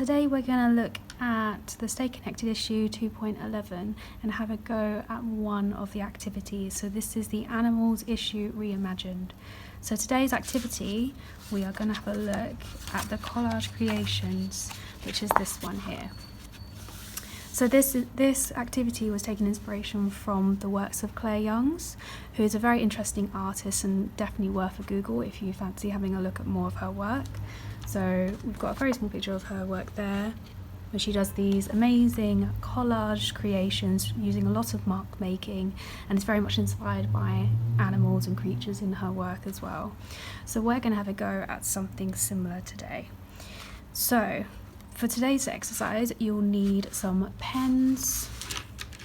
today we're going to look at the Stay Connected issue 2.11 and have a go at one of the activities. So this is the Animals issue Reimagined. So today's activity, we are going to have a look at the Collage Creations, which is this one here. So this activity was taking inspiration from the works of Clare Youngs, who is a very interesting artist and definitely worth a Google if you fancy having a look at more of her work. So we've got a very small picture of her work there, where she does these amazing collage creations using a lot of mark making, and it's very much inspired by animals and creatures in her work as well. So we're going to have a go at something similar today. So for today's exercise, you'll need some pens.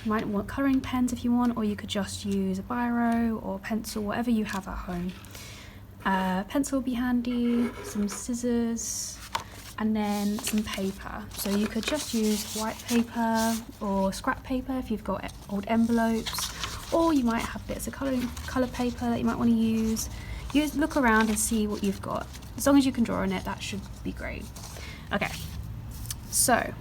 You might want colouring pens if you want, or you could just use a biro or pencil, whatever you have at home. Pencil will be handy, some scissors, and then some paper. So you could just use white paper or scrap paper if you've got old envelopes, or you might have bits of colour paper that you might want to use. Look around and see what you've got. As long as you can draw on it, that should be great. Okay. So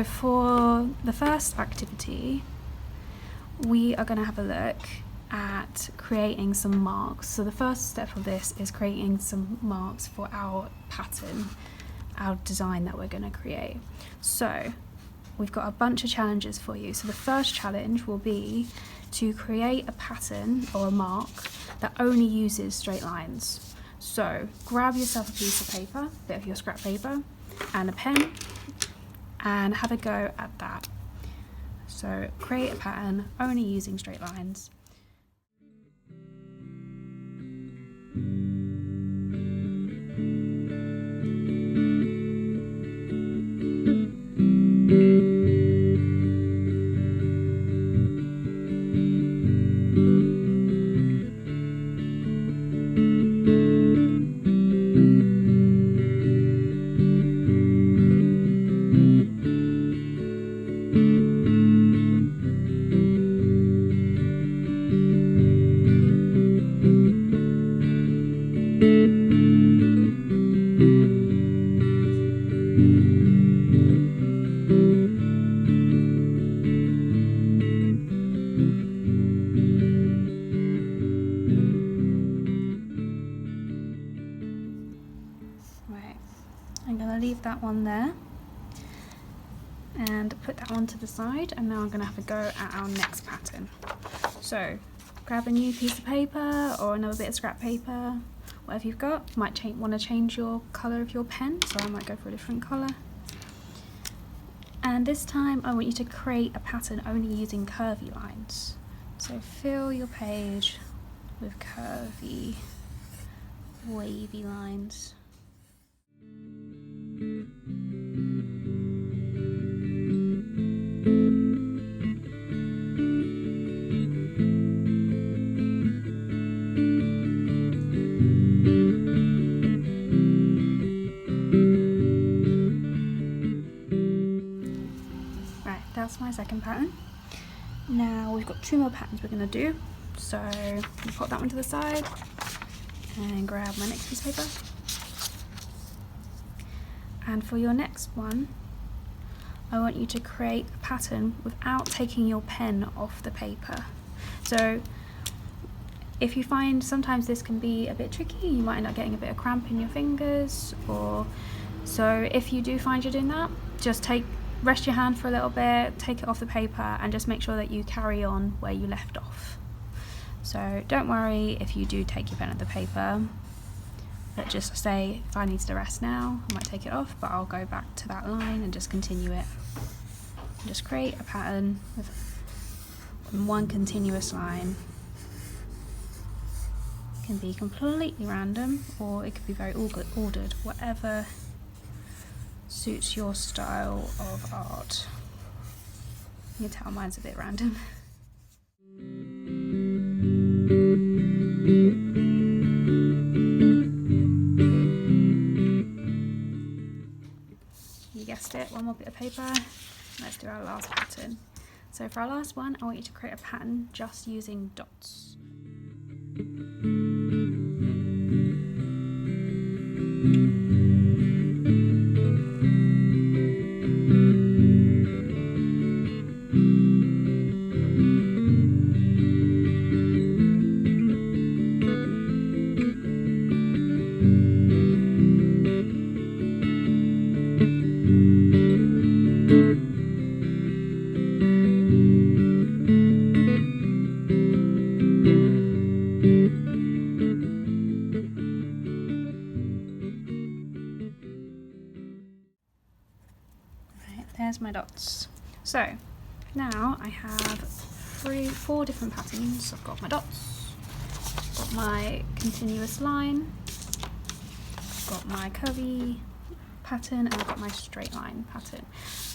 for the first activity, we are going to have a look at creating some marks. So the first step of this is creating some marks for our pattern, our design that we're going to create. So we've got a bunch of challenges for you. So the first challenge will be to create a pattern or a mark that only uses straight lines. So grab yourself a piece of paper, a bit of your scrap paper, and a pen, and have a go at that. So create a pattern only using straight lines. I'm going to leave that one there and put that one to the side, and now I'm going to have a go at our next pattern. So grab a new piece of paper or another bit of scrap paper, whatever you've got. You might want to change your colour of your pen, so I might go for a different colour. And this time I want you to create a pattern only using curvy lines. So fill your page with curvy, wavy lines. Right, that's my second pattern. Now we've got two more patterns we're going to do. So I'm going to put that one to the side and grab my next piece of paper. And for your next one, I want you to create a pattern without taking your pen off the paper. So if you find sometimes this can be a bit tricky, you might end up getting a bit of cramp in your fingers, so if you do find you're doing that, just rest your hand for a little bit, take it off the paper, and just make sure that you carry on where you left off. So don't worry if you do take your pen off the paper, but just say, if I need to rest now, I might take it off, but I'll go back to that line and just continue it. And just create a pattern with one continuous line. It can be completely random, or it could be very ordered, whatever suits your style of art. You can tell mine's a bit random. You guessed it, one more bit of paper. Let's do our last pattern. So for our last one, I want you to create a pattern just using dots. there's my dots. So now I have 4 different patterns. I've got my dots, got my continuous line, I've got my curvy pattern, and I've got my straight line pattern.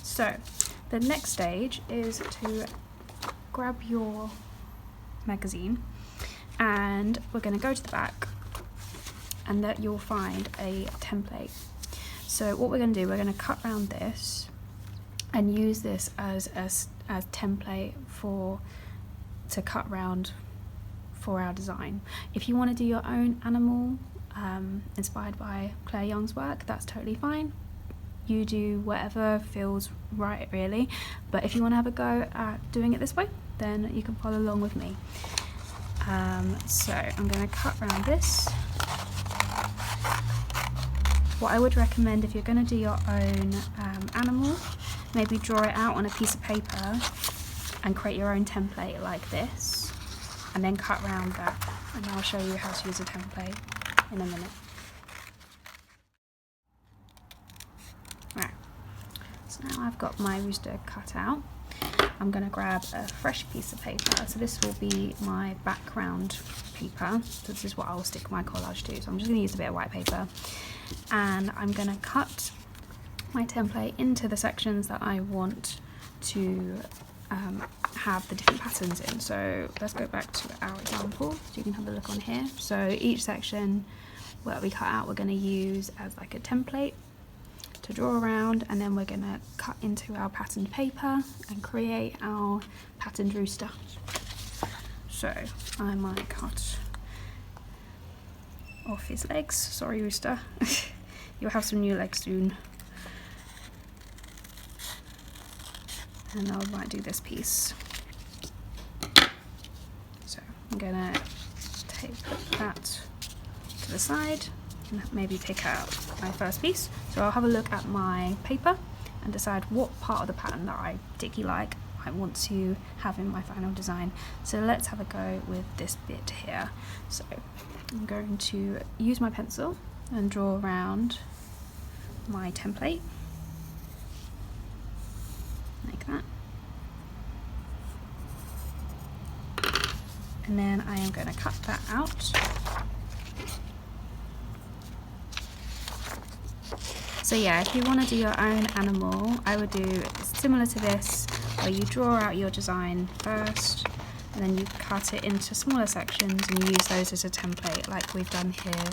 So the next stage is to grab your magazine, and we're going to go to the back, and that you'll find a template. So what we're going to do, we're going to cut around this and use this as template to cut round for our design. If you want to do your own animal inspired by Clare Young's work, that's totally fine. You do whatever feels right, really. But if you want to have a go at doing it this way, then you can follow along with me. So I'm going to cut around this. What I would recommend, if you're going to do your own animal, maybe draw it out on a piece of paper and create your own template like this, and then cut around that, and I'll show you how to use a template in a minute. Right, so now I've got my rooster cut out. I'm going to grab a fresh piece of paper. So this will be my background paper. This is what I'll stick my collage to. So I'm just going to use a bit of white paper, and I'm going to cut my template into the sections that I want to have the different patterns in. So let's go back to our example so you can have a look on here. So each section that we cut out, we're going to use as like a template to draw around, and then we're going to cut into our patterned paper and create our patterned rooster. So I might cut off his legs. Sorry, rooster. You'll have some new legs soon. And I might do this piece. So I'm gonna put that to the side and maybe pick out my first piece. So I'll have a look at my paper and decide what part of the pattern that I particularly like I want to have in my final design. So let's have a go with this bit here. So I'm going to use my pencil and draw around my template like that, and then I am going to cut that out. So yeah, if you want to do your own animal, I would do similar to this, where you draw out your design first, and then you cut it into smaller sections and you use those as a template like we've done here.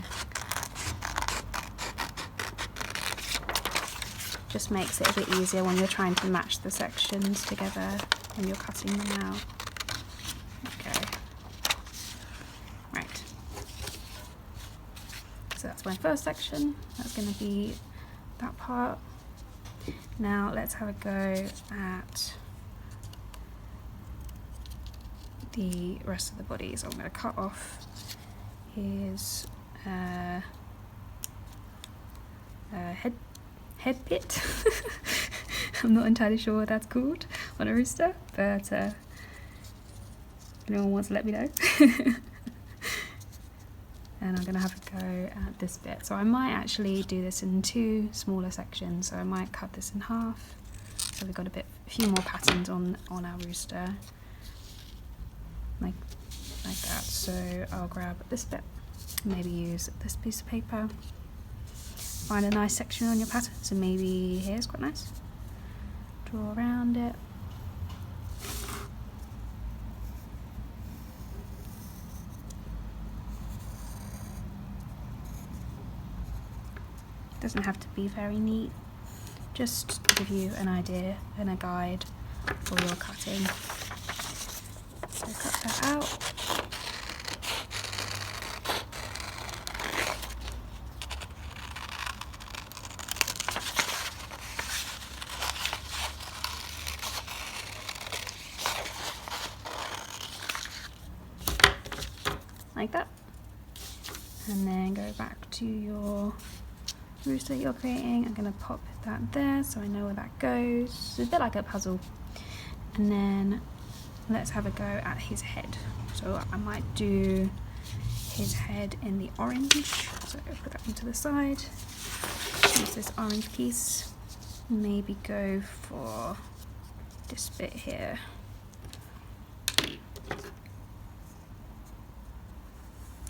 Just makes it a bit easier when you're trying to match the sections together when you're cutting them out. Okay. Right. So that's my first section. That's going to be that part. Now let's have a go at the rest of the body. So I'm going to cut off his head bit. I'm not entirely sure what that's called on a rooster, but if anyone wants to let me know. And I'm going to have a go at this bit. So I might actually do this in 2 smaller sections. So I might cut this in half. So we've got a few more patterns on our rooster, like that. So I'll grab this bit, maybe use this piece of paper. Find a nice section on your pattern. So maybe here's quite nice. Draw around it. Doesn't have to be very neat, just to give you an idea and a guide for your cutting. So cut that out. Like that. And then go back to your rooster you're creating. I'm going to pop that there so I know where that goes. It's a bit like a puzzle. And then let's have a go at his head. So I might do his head in the orange. So put that into the side. Use this orange piece. maybe go for this bit here.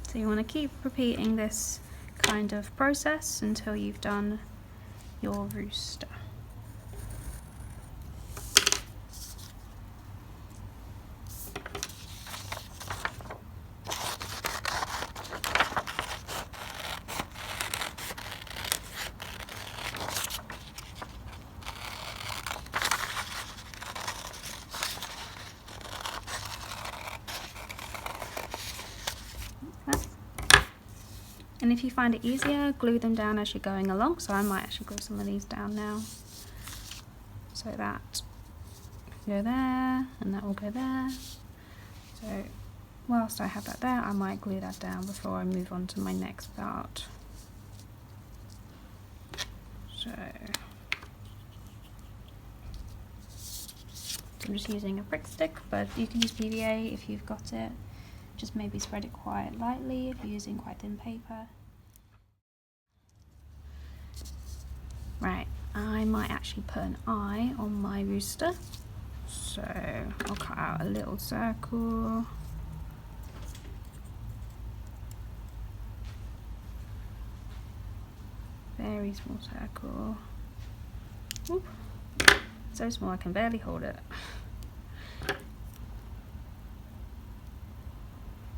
So you want to keep repeating this kind of process until you've done your rooster. And if you find it easier, glue them down as you're going along. So I might actually glue some of these down now. So that go there, and that will go there. So whilst I have that there, I might glue that down before I move on to my next part. So I'm just using a brick stick, but you can use PVA if you've got it. Just maybe spread it quite lightly if you're using quite thin paper. Right, I might actually put an eye on my rooster. So I'll cut out a little circle. Very small circle. Oop. So small I can barely hold it.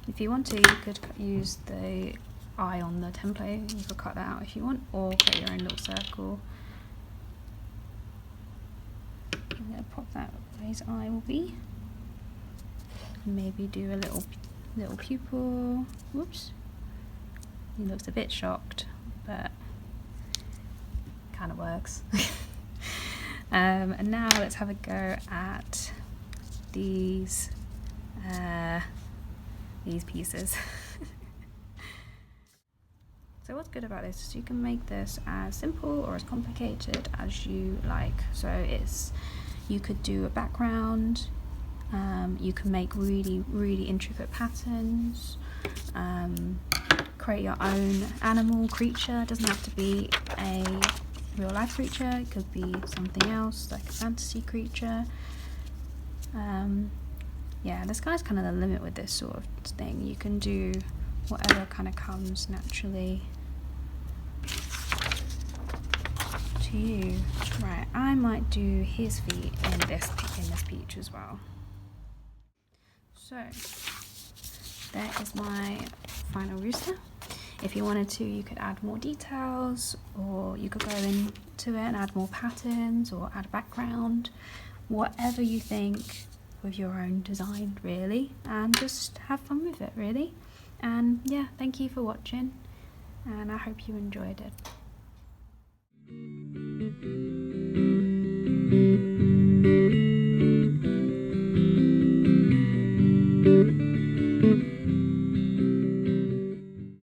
If you want to, you could use the eye on the template. You could cut that out if you want, or create your own little circle. I'm going to pop that where his eye will be. Maybe do a little pupil. Whoops. He looks a bit shocked, but kind of works. And now let's have a go at these pieces. So what's good about this is you can make this as simple or as complicated as you like. So you could do a background, you can make really intricate patterns, create your own animal creature. It doesn't have to be a real life creature, it could be something else like a fantasy creature. Yeah, the sky's kind of the limit with this sort of thing. You can do whatever kind of comes naturally to you. Right, I might do his feet in this peach as well. So there is my final rooster. If you wanted to, you could add more details, or you could go into it and add more patterns or add a background, whatever you think with your own design really, and just have fun with it really. And yeah, thank you for watching, and I hope you enjoyed it.